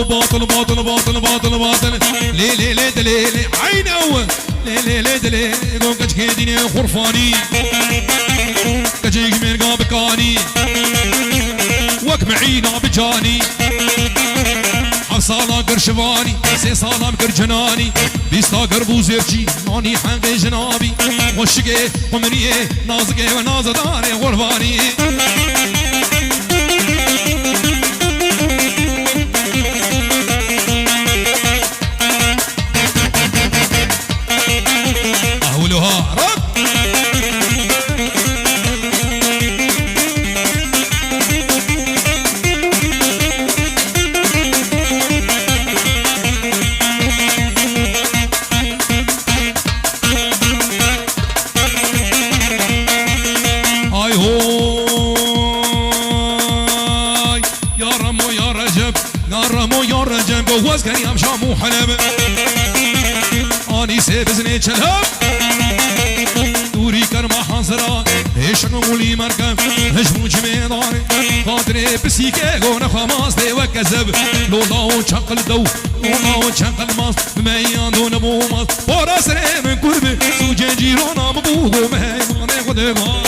باطل باطل باطل باطل باطل لي لي لي دليلي عينو لي لي لي دليلي قوم كجكيديني خرفاني كجيك من قابكاني وك معينا بجاني حصالا قرشواني سي صالا مقرجناني بيستا قربو زيرجي ناني حنقي جنابي وشقي ومنيه نازقي ونازداني غرباني أهولها رب جوز كريم شامو حلب اني سيبزني چلب دوري كرما حنزرا هشم مولي مركب هجمو جميداري خاطري بسيكي غون خماس دي وكذب لولاو چقل دو لولاو چقل ماس بميان دون بوماس بورا سري من قرب سوجي جيرونا مبوغو مهيماني خدما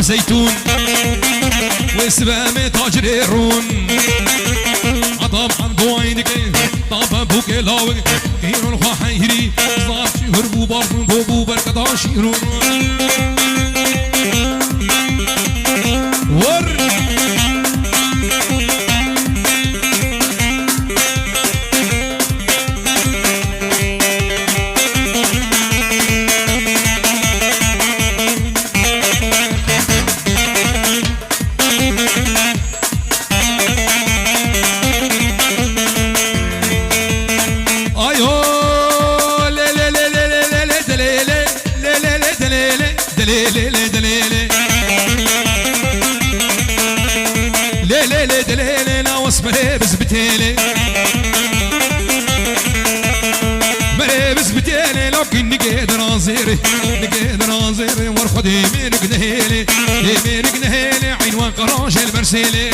زيتون واسبامي تاجر الرون عطاب حمدو عينك طاب بوك لاوك كيرون الخاحيري صار شهر بوبار بوبو بركة شيرون ور مريبس بتيلي مريبس بتيلي لكن نقيد ناظري نقيد ناظري وارخد يمينك نهيلي يمينك نهيلي عين وقراش البرسيلي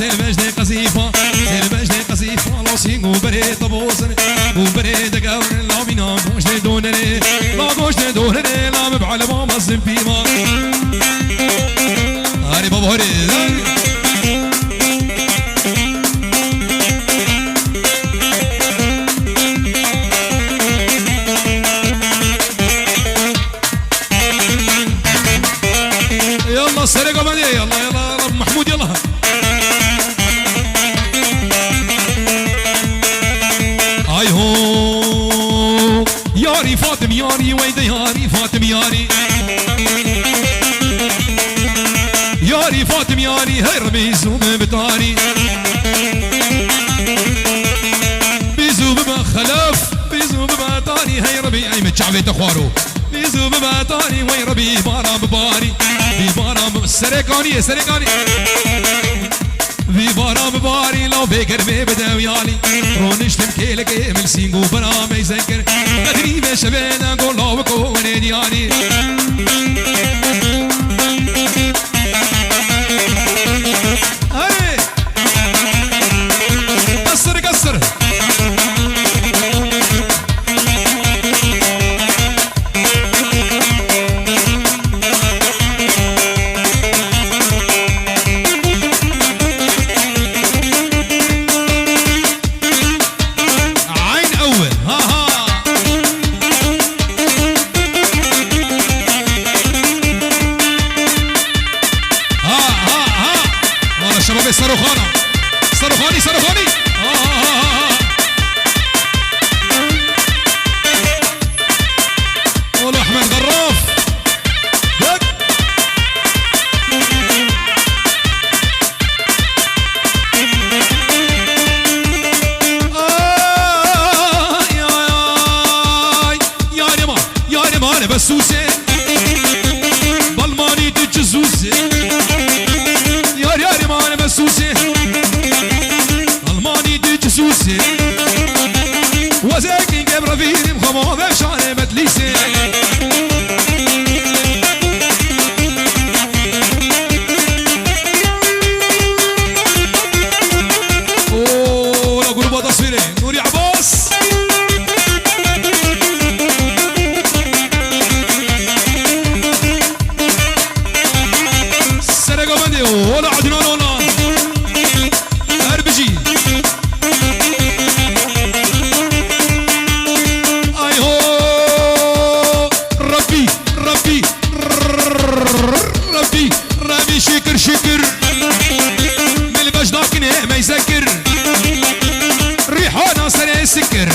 سيربجني قصيفة سيربجني قصيفة لو سينغو بري طبوسني وبري دقاور لا بينا غوشني دونري لا غوشني دونري لا مبعل بابا الزنبيما هاري بابا هاري يلا السرقة بدي يلا يلا رب محمود يلا ياري فاطم ياري ويدا ياري فاطم ياري ياري فاطم ياري هير بيزوم بتاري بيزوم بخلف بيزوم بطاري هير بي اي متشعبي تخوارو بيزوم بطاري وير بي بارا بباري بي بارا سرقاني سرقاني في بارا بباري لو فكر في بداويالي رونش تمكيلك من سينغو برا ما يذكر ادري ما شبينا قول لو بكون ديالي بابي صاروخانا صاروخاني والله احمد غراف دق يا رمان بسوسه بالماني تجزوسه يا رمان بسوسه الماني تجزوسه وزاكين قبر فيني مخمو بشانه مدليسه اوه لا جروب تصويري نوري عباس ولا عدنان ولا اربجي اي هو ربي شكر من الباش ضاكنه ما يسكر ريحانه سريع سكر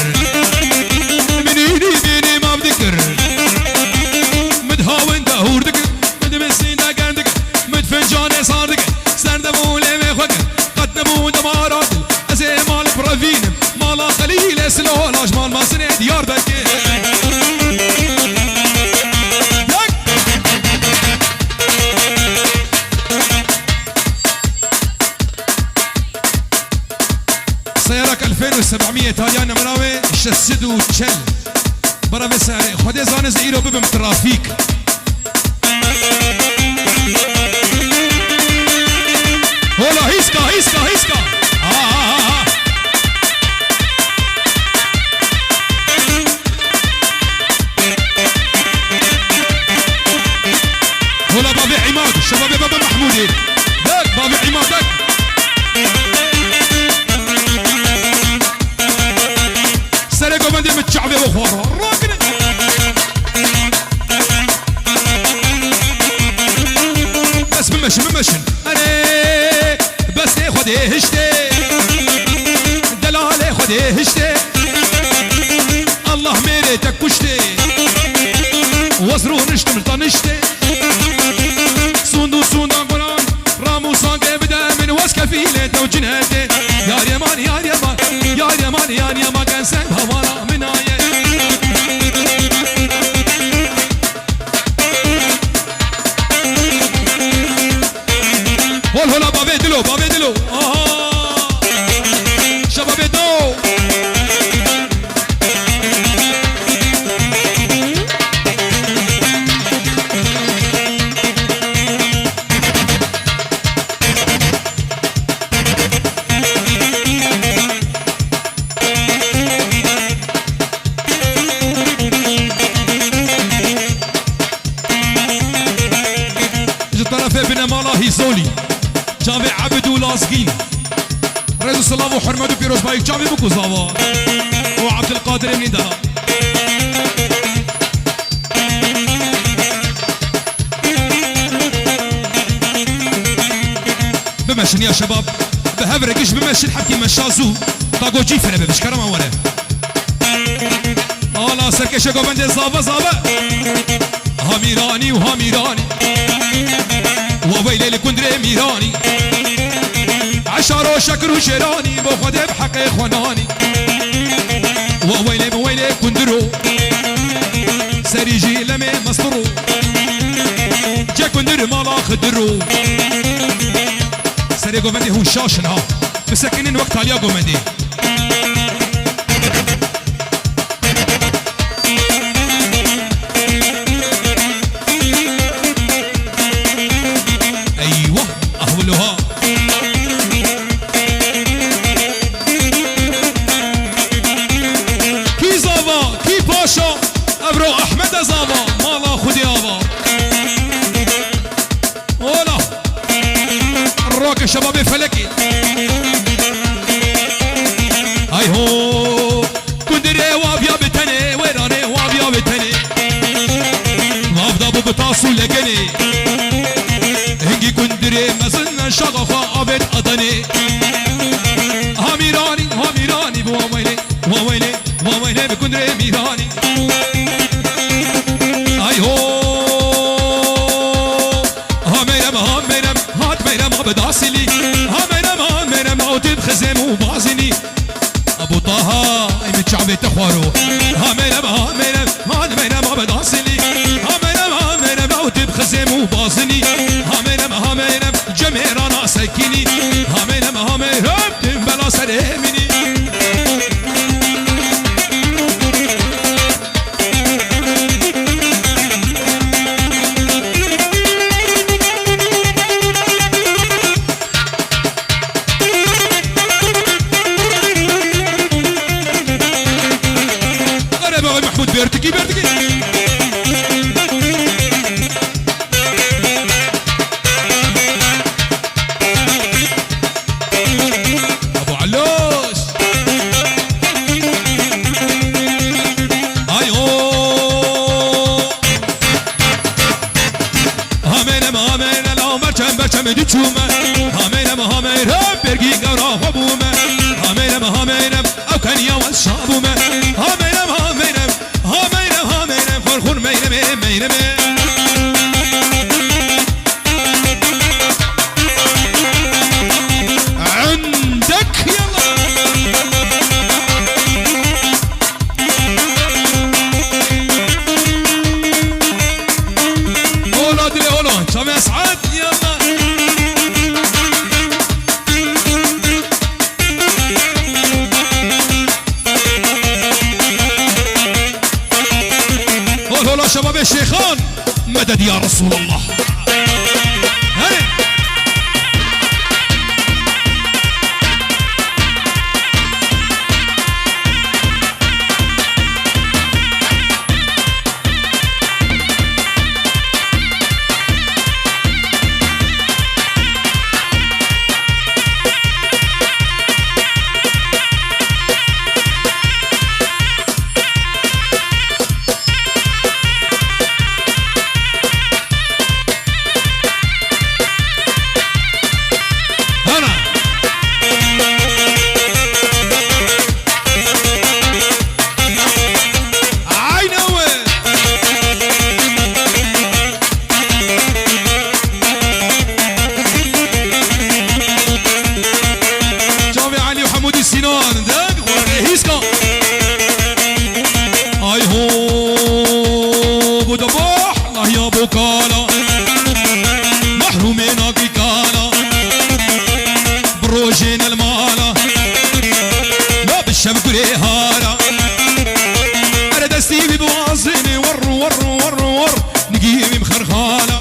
من ايدي بيني ما بذكر مدهاون دهور ذكر مدمسين داكن ذكر مدفنجان صار ذكر سردمو لي خوكر قدمو دمارات ازي مال برافين مالا خليل سلو لاجمال ما سنه ديار بكي سيارك 2700 تاليان مراوي شسدو تشل برا بساري خدي زانز ايرو ببم ترافيك هولا هيسكا هولا بابي عماد شباب بابا محمودي داك بابي عماد داك سرقوا بندي متشعبي وخوارا راكني بس بمشن انا بس خدي هشتي دلالي خدي هشتي الله ميريتك كشتي وزرو نشتم طنشتي سوندا قران رامو سانكي بدا من وسكفيلة وجنهتي يا ريمان كان سيب هوالا من آيه هولا بابي دلو شباب دو زولي جامي عبد ولازقين رئيس السلام وحرمته بيروز بايك جامي بكو زاوا وعبد القادر من دها بمشن يا شباب بهفرقش بمشن حكي مشازو طاقو جيفنا بمش كرم اولا لا سركش قوبند زابا هاميراني وويلي لكندري ميراني عشر وشكر وشيراني بخدي بحق اخواناني وويلي كندرو سريجي لمي مصدرو جا كندر مالا خدرو سري قومندي هو شاشنا مسكنين وقت عليا قومندي شباب فلكي هاي هو كندري وابيا بتني ويراني وابيا بتني وابدا ببطاسو لقني هنجي كندري مزلنا شغفا عبد ميراني ميراني ميراني بواميني واميني واميني بكندري ميراني اي هو ميرم هات ميرم بداسلي ميرم عودي بخزم وبازني ابو طه اي متشعبي تخوارو ميرم هات ميرم بداسلي ميرم عودي بخزم وبازني ميرم جميرانا سكيني ميرم بلا سلامني محمود بيرتكي ابو علوش ايو همين لو برشم دي تشومه همين برقي قرا وبومه همين او كان يا والشابومه همين خور مينم عندك يلا هولا دلي هولا سامي اسعد يلا هولا شباب الشيخان مدد يا رسول الله هاي بوكالا محرومين بكالا بروجين المالا لا بالشبك ريهالا انا دستي ببوازني ور نجيبي مخرخالا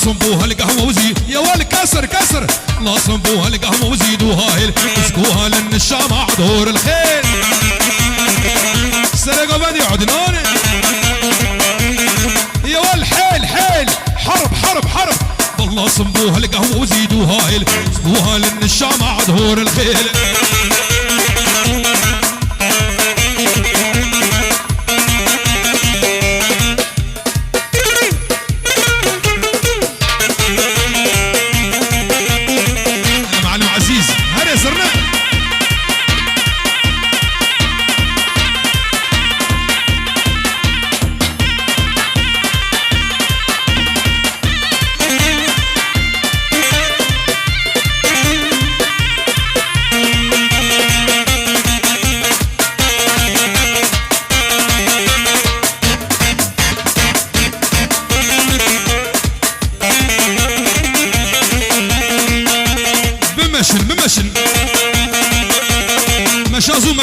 صنبوها القهوة وزيد يا ولد كسر لا صنبوها القهوة وزيدوها هيل اسقوها لان الشمع دور الخيل سرقوا بدي عدنان يا ولد حيل حرب والله صنبوها القهوة وزيدوها هيل اسقوها لان الشمع دور الخيل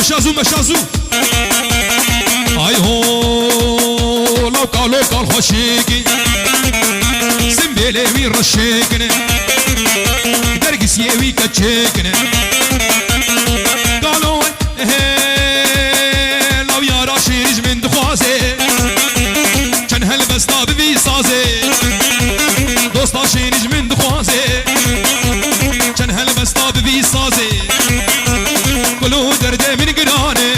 مشازو مشازو اي هو لو قال خوشيكي سمبيلي وي رشيكنا درقس يوي كتشيكنا قالوا لو يا راشيج من دخوازي كان هلبس طاب بي صازي دوستا شينج من دخوازي كان هلبس طاب بي صازي كلو درده من قراني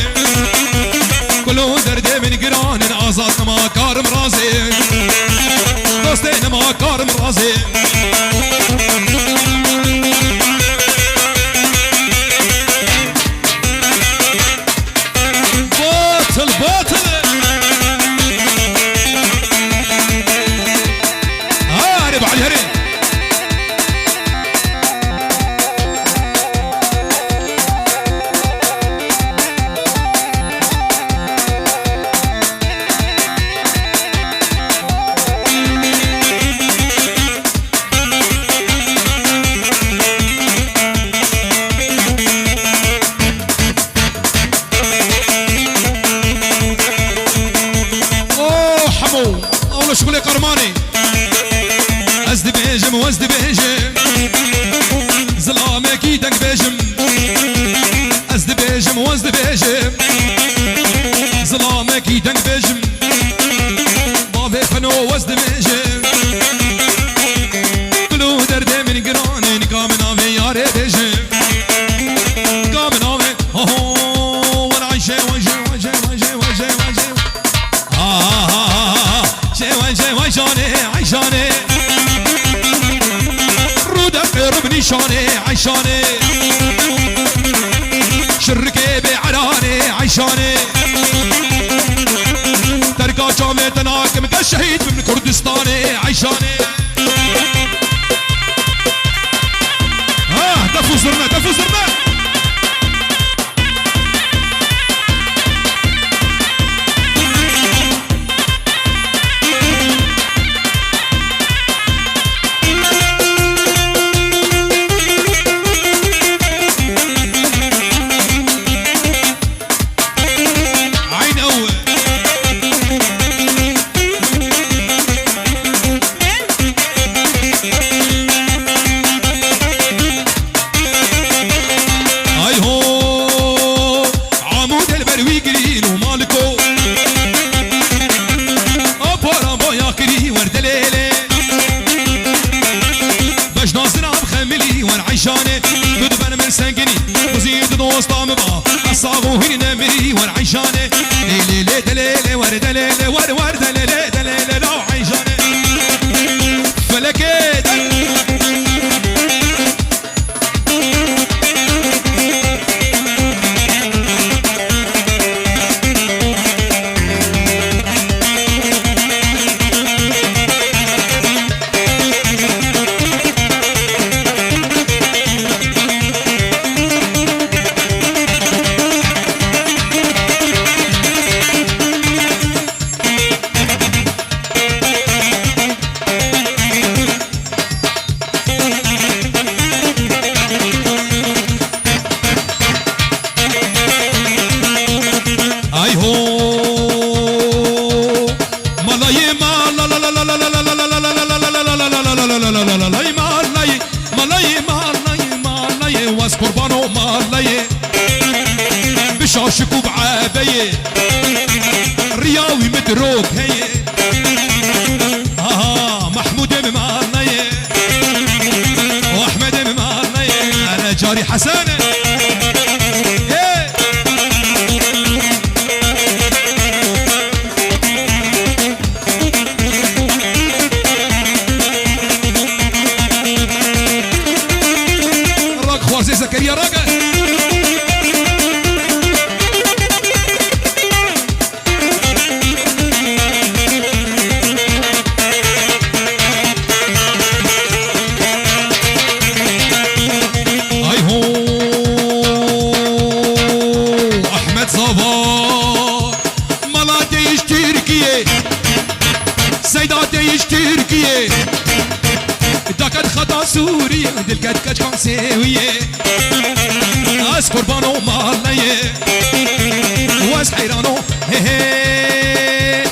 كلو درده من قراني عزات ما كارم رازي دوستين ما كارم رازي باطل باطل هارب على الهرين شغلي قرماني ازد بيجم وازد بيجم ظلامك يدك بيجم ازد بيجم وازد بيجم ظلامك يدك بيجم بابي فنو وازد بيجم كلو درده من قراني نقامنا في ياري بيجم قامنا في هو وانا عايشه وجه وجه وجه وجه وجه عيشاني عيشاني رودة قرب نشاني عيشاني شركي بعراني عيشاني تركا جامي تناكم كالشهيد من كردستاني عيشاني تفوزرنا تفوزرنا عيشاني بدبن من سنقني وزيد دوست طامبا الصاغو هنا نمري والعيشاني ليلي لي دليلي ورد ليلي ورد ليلي دليلي لو عيشاني فلكيت قربانو مالي بشاشك وبعابية رياوي مدروك هي محمود ممالي واحمد ممالي انا جاري حسانه زكريا راجع اي هو احمد صباح ملاتيش تركيا سيداتيش تركيا دكت خطا سوريا دلكت كان سويه از قربان و مالیه واز حیرانو هی هی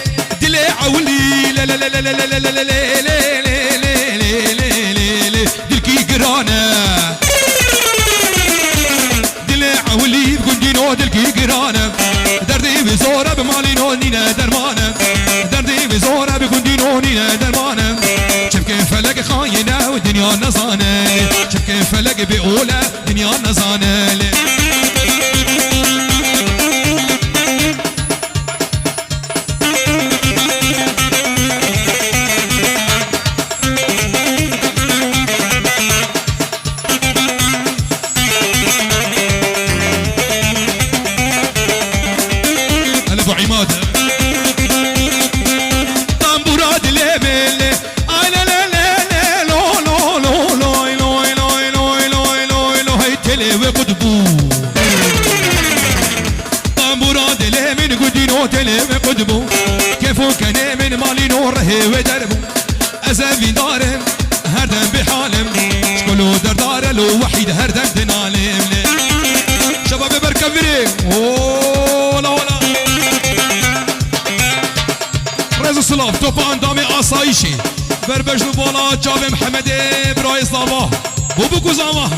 دل عولی لا لا لا لا لا لا لا لا لا دل کی گرانه دل عولی گندینو دل کی گرانه دردی بزوره بمالینو نینه درمانه دردی بزوره بگندینو نینه درمانه چبکه فلک خاینه و دنیا نزانه چبکه فلک بئوله دنیا نزانه كيفو كان من مالي نور هي ودربو أزافي دارم هردم بحالم شكلو دردار لو وحيد هردم دنالم شباب بركب بريم ولا ولا رز السلاف توبان دامي آسايشي بربجلو بالا جاب محمد براي صباح بوبو كوزاما